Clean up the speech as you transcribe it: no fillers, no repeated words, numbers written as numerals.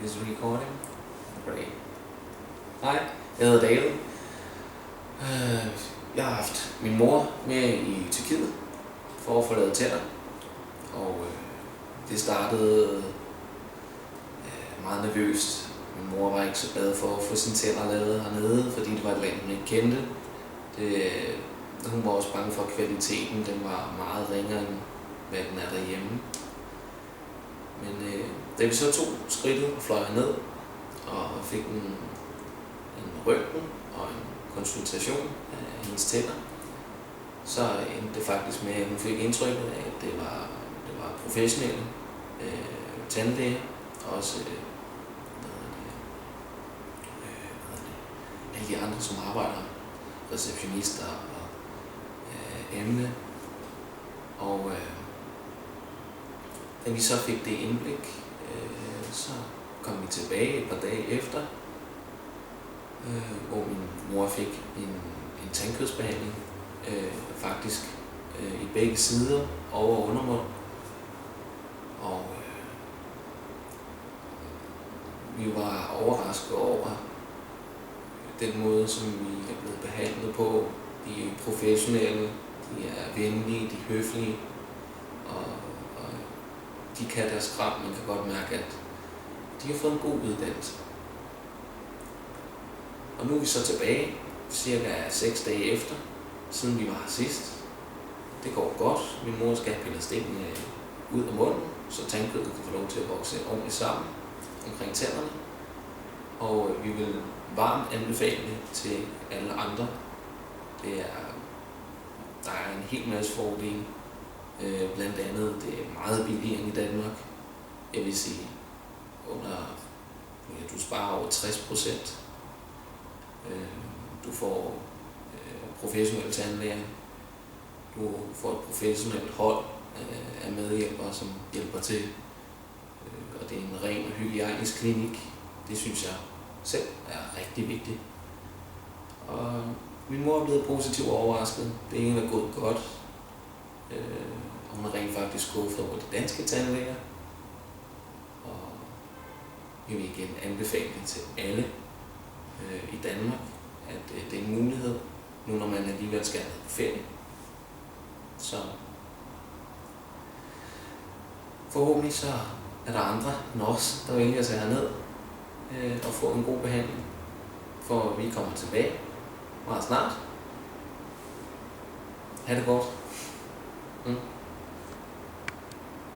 Is recording? Great. Hej, jeg hedder David. Jeg har haft min mor med i Tyrkiet for at få lavet tænder. Og det startede meget nervøst. Min mor var ikke så glad for at få sine tænder lavet hernede, fordi det var et land, hun ikke kendte. Hun var også bange for, at kvaliteten den var meget ringere, end hvad den er derhjemme. Men da vi så tog skridtet og fløj ned og fik en røntgen og en konsultation af hendes tænder, så endte det faktisk med, at hun fik indtrykket af, at det var professionelle tandlæger, og også alle de andre, som arbejder, receptionister og emne. Og da vi så fik det indblik, så kom vi tilbage et par dage efter, hvor min mor fik en tandkødsbehandling, faktisk i begge sider, over og undermund. Og vi var overrasket over den måde, som vi er blevet behandlet på. De er professionelle, de er venlige, de er høflige, og de kan deres kram. Man kan godt mærke, at de har fået en god uddannelse. Og nu er vi så tilbage, cirka 6 dage efter, siden vi var her sidst. Det går godt. Min mor skal have pillet stenene ud af munden, så tandkødet kan få lov til at vokse ordentligt sammen omkring tænderne. Og vi vil varmt anbefale det til alle andre. Der er en hel masse fordele. Blandt andet, det er meget billigere end i Danmark. Jeg vil sige, du sparer over 60%. Du får professionelle tandlæger. Du får et professionelt hold af medhjælpere, som hjælper til. Og det er en ren og hygiejnisk klinik. Det synes jeg selv er rigtig vigtigt. Og min mor er blevet positivt overrasket. Det ene er gået godt. Og hun er rent faktisk skuffet over de danske tandlæger. Og jeg vil igen anbefale det til alle i Danmark, at det er en mulighed, nu når man alligevel skal på ferie. Så forhåbentlig så er der andre end os, der vælger at tage herned og få en god behandling, for vi kommer tilbage meget snart. Ha' det godt.